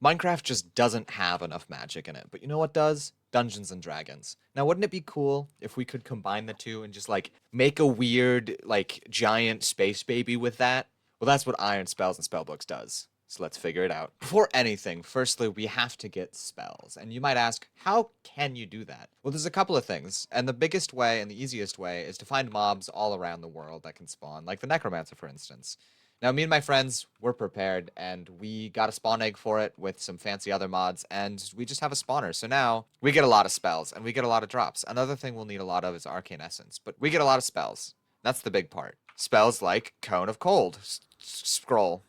Minecraft just doesn't have enough magic in it, but you know what does? Dungeons and Dragons. Now, wouldn't it be cool if we could combine the two and just like make a weird, like, giant space baby with that? Well, that's what Iron Spells and Spellbooks does. So let's figure it out. Before anything, firstly, we have to get spells. And you might ask, how can you do that? Well, there's a couple of things. And the biggest way and the easiest way is to find mobs all around the world that can spawn, like the Necromancer, for instance. Now, me and my friends were prepared, and we got a spawn egg for it with some fancy other mods, and we just have a spawner. So now we get a lot of spells, and we get a lot of drops. Another thing we'll need a lot of is Arcane Essence, but we get a lot of spells. That's the big part. Spells like Cone of Cold, Scroll.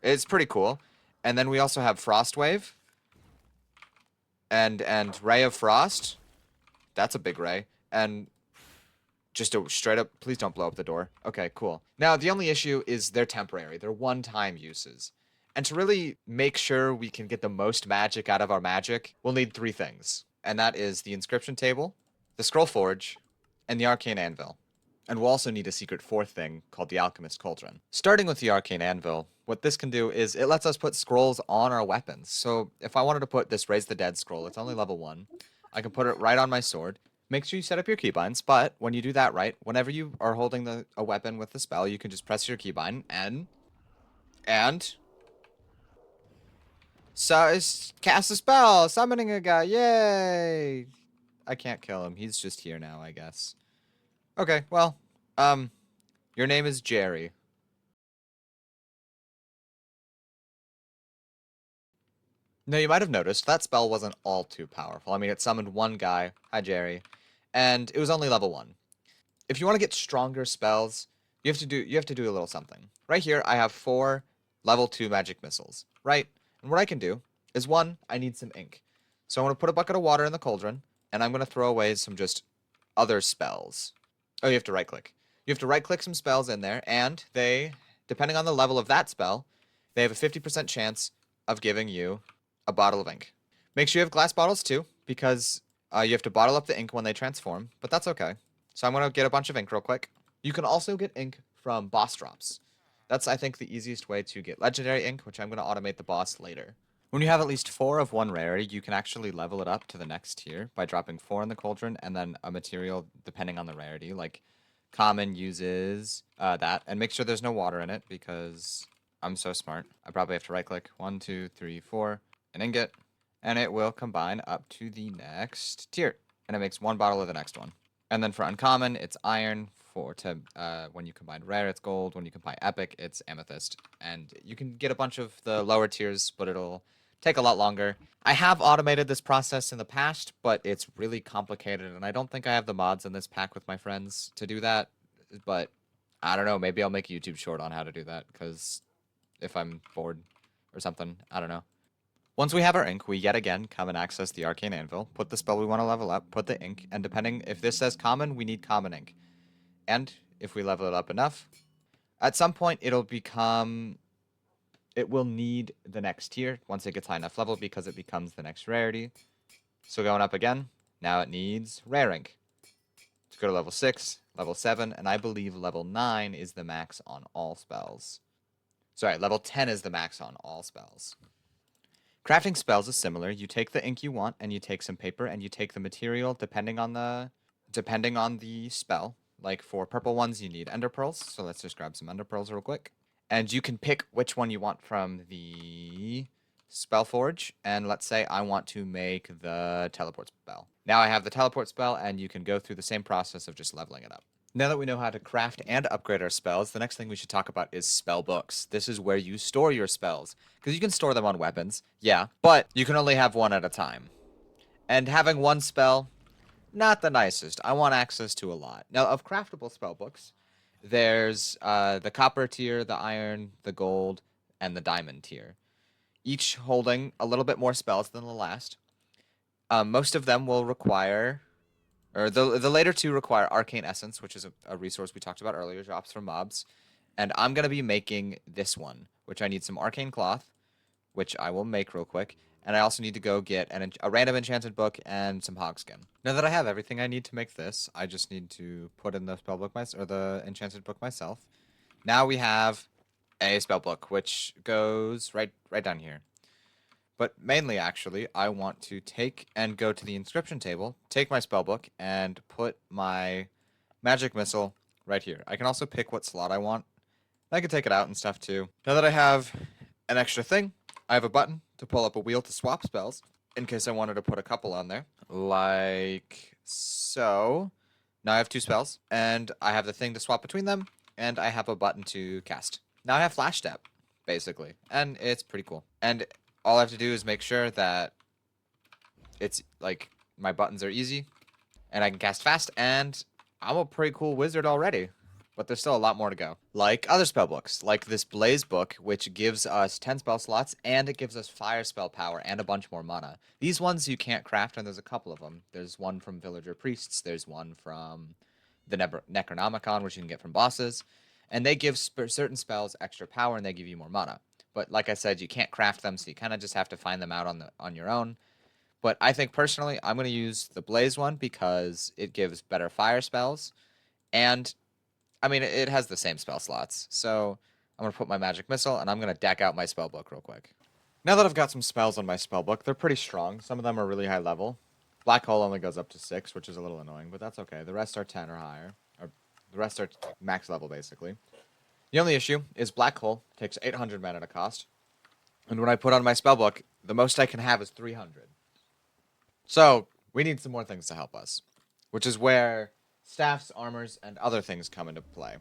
It's pretty cool. And then we also have Frost Wave, and Ray of Frost. That's a big ray. And just a straight up, please don't blow up the door. Okay, cool. Now, the only issue is they're temporary. They're one-time uses. And to really make sure we can get the most magic out of our magic, we'll need three things. And that is the Inscription Table, the Scroll Forge, and the Arcane Anvil. And we'll also need a secret fourth thing called the Alchemist Cauldron. Starting with the Arcane Anvil, what this can do is it lets us put scrolls on our weapons. So if I wanted to put this Raise the Dead scroll, it's only level 1. I can put it right on my sword. Make sure you set up your keybinds, but when you do that right, whenever you are holding a weapon with the spell, you can just press your keybind and so cast a spell, summoning a guy. Yay! I can't kill him. He's just here now, I guess. Okay, well, your name is Jerry. Now, you might have noticed that spell wasn't all too powerful. I mean, it summoned one guy, hi Jerry, and it was only level 1. If you want to get stronger spells, you have to do a little something. Right here, I have 4 level 2 magic missiles, right? And what I can do is, one, I need some ink. So I'm going to put a bucket of water in the cauldron, and I'm going to throw away some just other spells. Oh, you have to right click. You have to right click some spells in there, and they, depending on the level of that spell, they have a 50% chance of giving you a bottle of ink. Make sure you have glass bottles too, because you have to bottle up the ink when they transform, but that's okay. So I'm going to get a bunch of ink real quick. You can also get ink from boss drops. That's, I think, the easiest way to get legendary ink, which I'm going to automate the boss later. When you have at least 4 of one rarity, you can actually level it up to the next tier by dropping 4 in the cauldron and then a material depending on the rarity. Like, common uses that. And make sure there's no water in it because I'm so smart. I probably have to right click 1, 2, 3, 4, an ingot, and it will combine up to the next tier. And it makes 1 bottle of the next one. And then for uncommon, it's iron. When you combine rare, it's gold. When you combine epic, it's amethyst. And you can get a bunch of the lower tiers, but it'll take a lot longer. I have automated this process in the past, but it's really complicated, and I don't think I have the mods in this pack with my friends to do that. But I don't know. Maybe I'll make a YouTube short on how to do that, because if I'm bored or something, I don't know. Once we have our ink, we yet again come and access the Arcane Anvil, put the spell we want to level up, put the ink, and depending if this says common, we need common ink. And if we level it up enough, at some point it will need the next tier once it gets high enough level because it becomes the next rarity. So going up again, now it needs rare ink. Let's go to level 6, level 7, and I believe level 9 is the max on all spells. Sorry, level 10 is the max on all spells. Crafting spells is similar. You take the ink you want, and you take some paper, and you take the material depending on the spell. Like for purple ones, you need ender pearls. So let's just grab some ender pearls real quick. And you can pick which one you want from the spell forge. And let's say I want to make the teleport spell. Now I have the teleport spell, and you can go through the same process of just leveling it up. Now that we know how to craft and upgrade our spells, the next thing we should talk about is spell books. This is where you store your spells, because you can store them on weapons, yeah, but you can only have one at a time. And having one spell, not the nicest. I want access to a lot. Now, of craftable spell books, there's the copper tier, the iron, the gold, and the diamond tier, each holding a little bit more spells than the last. Most of them will require or the later two require Arcane Essence, which is a resource we talked about earlier, drops from mobs. And I'm going to be making this one, which I need some Arcane Cloth, which I will make real quick. And I also need to go get a random enchanted book and some hogskin. Now that I have everything I need to make this, I just need to put in the spell book or the enchanted book myself. Now we have a spell book, which goes right down here. But mainly, actually, I want to take and go to the inscription table, take my spellbook, and put my magic missile right here. I can also pick what slot I want. I can take it out and stuff too. Now that I have an extra thing, I have a button to pull up a wheel to swap spells in case I wanted to put a couple on there. Like so. Now I have 2 spells, and I have the thing to swap between them, and I have a button to cast. Now I have Flash Step, basically, and it's pretty cool. And all I have to do is make sure that it's like my buttons are easy, and I can cast fast, and I'm a pretty cool wizard already. But there's still a lot more to go. Like other spell books, like this Blaze book, which gives us 10 spell slots, and it gives us fire spell power and a bunch more mana. These ones you can't craft, and there's a couple of them. There's one from Villager Priests, there's one from the Necronomicon, which you can get from bosses, and they give certain spells extra power, and they give you more mana. But like I said, you can't craft them, so you kind of just have to find them out on your own. But I think personally, I'm going to use the Blaze one because it gives better fire spells, and I mean, it has the same spell slots. So I'm going to put my magic missile, and I'm going to deck out my spell book real quick. Now that I've got some spells on my spell book, they're pretty strong. Some of them are really high level. Black Hole only goes up to 6, which is a little annoying, but that's okay. The rest are 10 or higher. Or the rest are max level, basically. The only issue is Black Hole takes 800 mana to cost. And when I put on my spell book, the most I can have is 300. So we need some more things to help us, which is where staffs, armors, and other things come into play.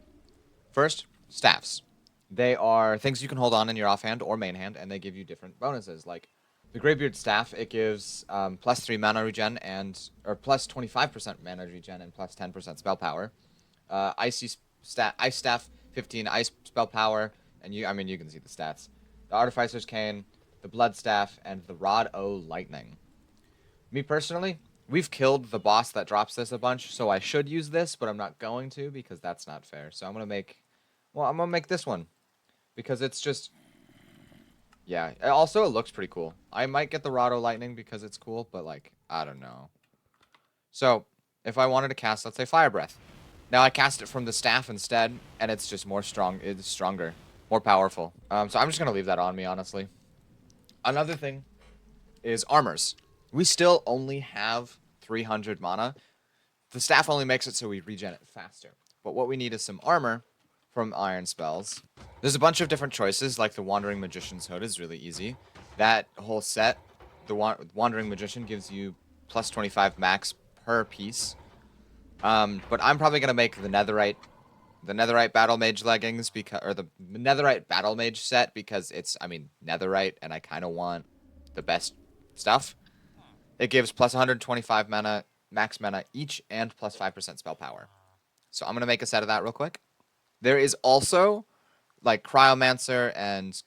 First, staffs. They are things you can hold on in your offhand or main hand, and they give you different bonuses. Like the Greybeard staff, it gives plus 3 mana regen or plus 25% mana regen and plus 10% spell power. Ice staff, 15 ice spell power, and you can see the stats. The Artificer's Cane, the Blood staff, and the Rod O Lightning. Me personally, we've killed the boss that drops this a bunch, so I should use this, but I'm not going to because that's not fair. So I'm gonna make this one because it's just, yeah. Also, it looks pretty cool. I might get the Rado Lightning because it's cool, but like I don't know. So if I wanted to cast, let's say Fire Breath, now I cast it from the staff instead, and it's just more strong. It's stronger, more powerful. So I'm just gonna leave that on me, honestly. Another thing is armors. We still only have 300 mana. The staff only makes it so we regen it faster. But what we need is some armor from iron spells. There's a bunch of different choices, like the Wandering Magician's Hood is really easy. That whole set, the Wandering Magician gives you plus 25 max per piece. But I'm probably going to make the Netherite Battle Mage leggings or the Netherite Battle Mage set because it's, Netherite, and I kind of want the best stuff. It gives plus 125 mana, max mana each, and plus 5% spell power. So I'm going to make a set of that real quick. There is also, like, Cryomancer and,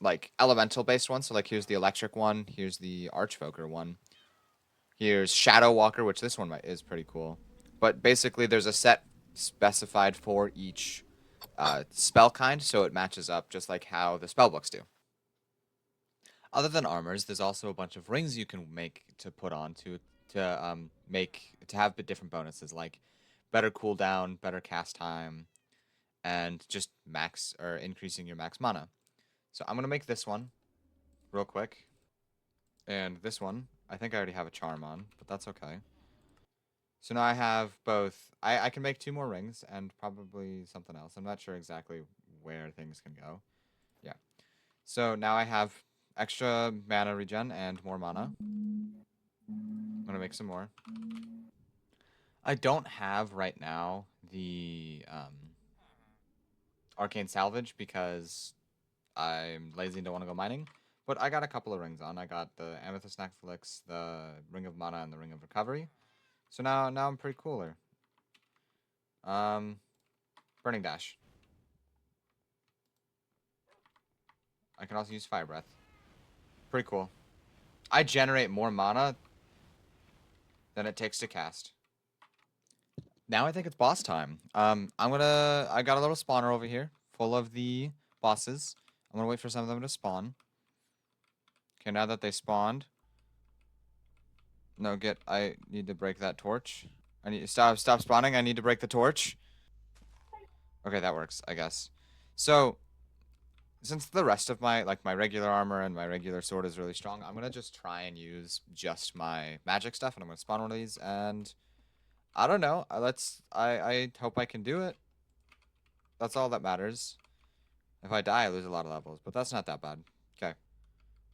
like, elemental-based ones. So, like, here's the Electric one. Here's the Archvoker one. Here's Shadow Walker, which this one is pretty cool. But basically, there's a set specified for each spell kind, so it matches up just like how the spellbooks do. Other than armors, there's also a bunch of rings you can make to put on to have different bonuses like better cooldown, better cast time, and just max or increasing your max mana. So I'm gonna make this one real quick, and this one I think I already have a charm on, but that's okay. So now I have both. I can make 2 more rings and probably something else. I'm not sure exactly where things can go. Yeah. So now I have extra mana regen and more mana. I'm gonna make some more. I don't have right now the Arcane Salvage because I'm lazy and don't want to go mining. But I got a couple of rings on. I got the Amethyst Netflix, the Ring of Mana, and the Ring of Recovery. So now I'm pretty cooler. Burning Dash. I can also use Fire Breath. Pretty cool. I generate more mana than it takes to cast. Now I think it's boss time. I got a little spawner over here full of the bosses. I'm gonna wait for some of them to spawn. Okay, now that they spawned. No, I need to break that torch. I need stop spawning. I need to break the torch. Okay, that works, I guess. So since the rest of my my regular armor and my regular sword is really strong, I'm gonna just try and use just my magic stuff, and I'm gonna spawn one of these, and I don't know. I hope I can do it. That's all that matters. If I die, I lose a lot of levels, but that's not that bad. Okay.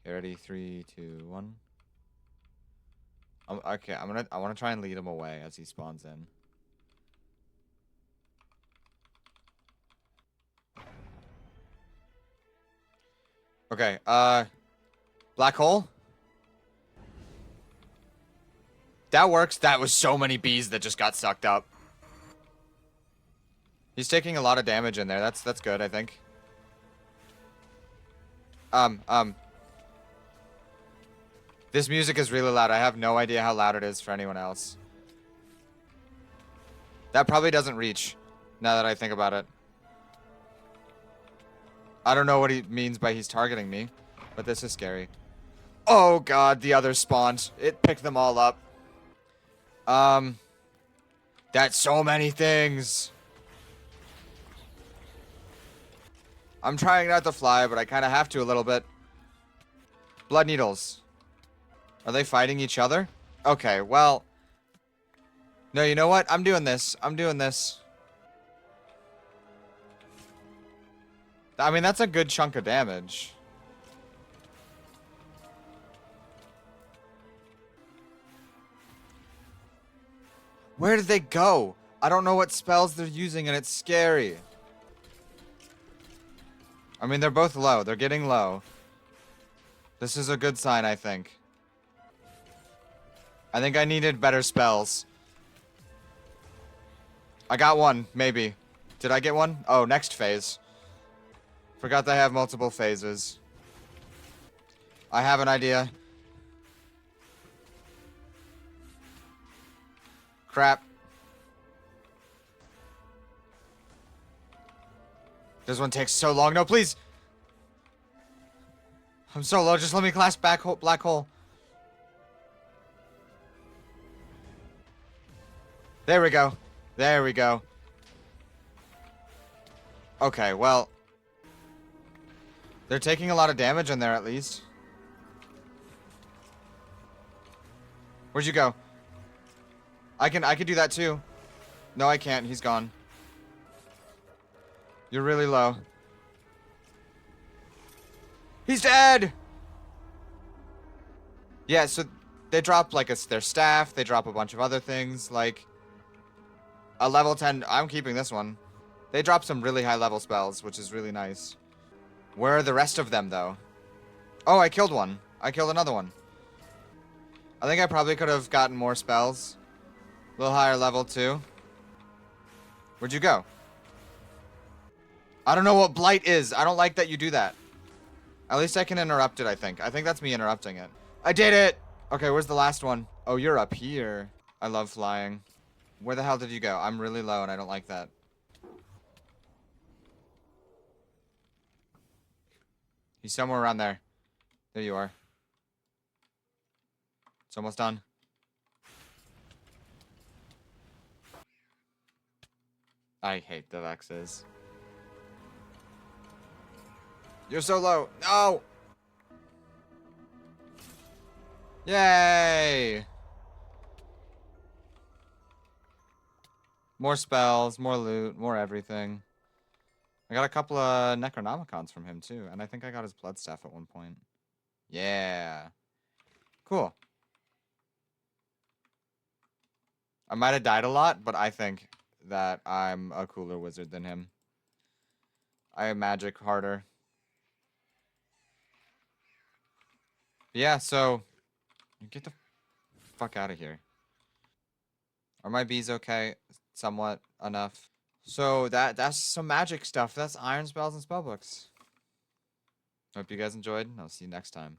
Okay, ready? 3, 2, 1. Okay, I wanna try and lead him away as he spawns in. Okay, black hole? That works. That was so many bees that just got sucked up. He's taking a lot of damage in there. That's good, I think. This music is really loud. I have no idea how loud it is for anyone else. That probably doesn't reach, now that I think about it. I don't know what he means by he's targeting me, but this is scary. Oh god, the others spawned. It picked them all up. That's so many things. I'm trying not to fly, but I kind of have to a little bit. Blood needles. Are they fighting each other? Okay, well. No, you know what? I'm doing this. I'm doing this. I mean, that's a good chunk of damage. Where did they go? I don't know what spells they're using, and it's scary. I mean, they're both low. They're getting low. This is a good sign, I think. I think I needed better spells. I got one, maybe. Did I get one? Oh, next phase. Forgot they have multiple phases. I have an idea. Crap. This one takes so long. No, please. I'm so low. Just let me clasp black hole. There we go. There we go. Okay, well. They're taking a lot of damage in there, at least. Where'd you go? I can do that too. No, I can't. He's gone. You're really low. He's dead! Yeah, so they drop like their staff, they drop a bunch of other things, like a level 10. I'm keeping this one. They drop some really high level spells, which is really nice. Where are the rest of them, though? Oh, I killed one. I killed another one. I think I probably could have gotten more spells. A little higher level, too. Where'd you go? I don't know what blight is. I don't like that you do that. At least I can interrupt it, I think. I think that's me interrupting it. I did it! Okay, where's the last one? Oh, you're up here. I love flying. Where the hell did you go? I'm really low and I don't like that. He's somewhere around there. There you are. It's almost done. I hate the Vexes. You're so low. No! Yay! More spells, more loot, more everything. I got a couple of Necronomicons from him, too. And I think I got his blood staff at one point. Yeah. Cool. I might have died a lot, but I think that I'm a cooler wizard than him. I am magic harder. Yeah, so get the fuck out of here. Are my bees okay? Somewhat enough. So that's some magic stuff. That's iron spells and spellbooks. Hope you guys enjoyed, and I'll see you next time.